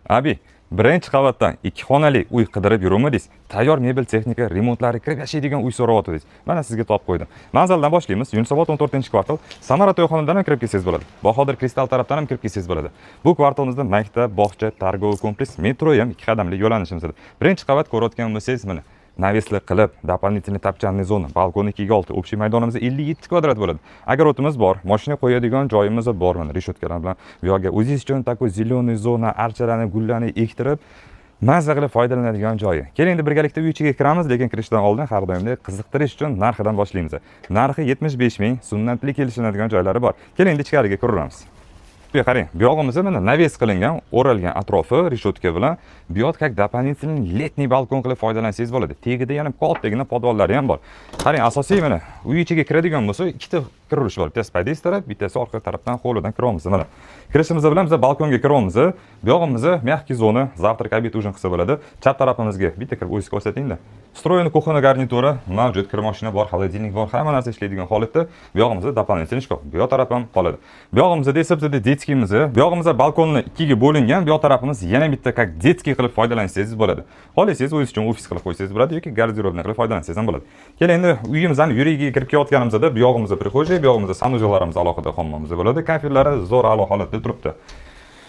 Abi, birinchi qavatdan 2 xonali uy qidirib yuruvmidingiz? Tayyor mebel texnika, remontlari kirib yashaydigan uy so'rayotdingiz. Mana sizga topib qo'ydim. Manzildan boshlaymiz. Yunusobod 14-kvartal. Samara to'yxonadan ham kirib kelsangiz bo'ladi. Bahodir Kristal tarafdan ham kirib kelsangiz bo'ladi. Bu kvartalimizda maktab, bog'cha, targ'ov kompleks, metro ham 2 qadamli yo'lanishimizda. Birinchi qavat ko'rayotgan bo'lsangiz mana навесli qilib, дополнительный tapchanli zona, balkon 2/6, общий maydonimiz 57 kvadrat bo'ladi. Огородimiz bor, mashina qo'yadigan joyimiz bor, mana reshotkalar bilan. Bu yerga o'zingiz uchun такой zеленый zona, archalarni, gullarni ektirib, mazza qilib foydalanadigan joyi. Keling endi birgalikda uy ichiga kiramiz, lekin kirishdan oldin har doimdek qiziqtirish uchun narxidan boshlaymiz. Narxi 75 ming, sunnatli kelishinadigan joylari bor. Keling endi ichkariga kiramiz. Bu qarang, bu yog'imizda mana naves qilingan, o'ralgan atrofi reshotka bilan bu yoq как дополнительный letniy balkon qilib foydalansangiz bo'ladi. Tegida yana kattagina podvollari ham bor. Qarang, asosiy mana uy ichiga kiradigan bo'lsa, ikkita kirilish bor. Bittasi paydas taraf, bittasi orqa tarafdan hovlidan kiramiz. Mana kirishimiz bilan biz balkonga kiramiz. Bu yog'imizda мягкий zona, завтрак, обед, ужин qilsa bo'ladi. Chap tarafimizga bitta kirib o'zingiz ko'rsating-da. Встроенный кухонный garnitura mavjud, kir mashina bor, холодильник bor, hamma narsa ishlaydigan holatda. Bu yog'imizda дополнительный shkaf. Bu yoq taraf ham qoladi. Bu yog'imizda esa bizda detskimiz, bu yog'imizda balkonni ikkiga bo'lingan, bu yoq tarafimiz yana bitta как детский qilib foydalansangiz bo'ladi. Xohlasangiz o'zingiz uchun ofis qilib qo'ysangiz bo'ladi yoki garderobni qilib foydalansangiz ham bo'ladi. Keling endi uyimizdan yurigiga kirib kelayotganimizda bu yog'imizda prixo'ja, bu yog'imizda sanuzellarimiz alohida hammomizda bo'ladi. Kafellari zo'r a'lo holatda turibdi.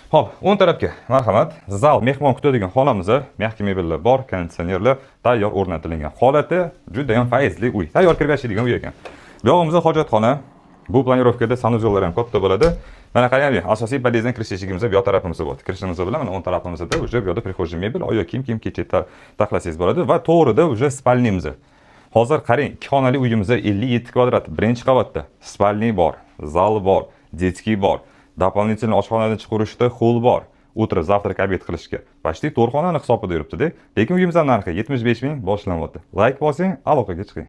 Xo'p, o'ng tarafga marhamat. Zal, mehmon kutadigan xonamizda mehki mebellar bor, konditsionerlar tayyor o'rnatilgan. Holati juda ham faizli uy. Tayyor kirib yashaydigan uy ekan. Bu yog'imizda hojatxona. Bu planirovkada sanuzellar ham katta bo'ladi. Mana qarang, asosiy podyezddan kirish eshigimiz bu yoq tarafimizda bo'ladi. Kirishimiz bilan mana o'ng tarafimizda o'sha bu yerda prixo'ja mebel, oyoq kiyim kechib taxlasangiz bo'ladi va to'g'rida o'sha spalnimiz. Hozir qarang, 2 xonali uyimizda 57 kvadrat, birinchi qavatda spalni bor, zal bor, детский bor. Дополнительный oshxonadan chiqarishda hol bor. O'tirib завтрак, обед qilishga. Почти 4 xonani hisobida yuribdi-da. Lekin uyimizning narxi 75 ming boshlanyapti. Like bosing, aloqaga chiqing.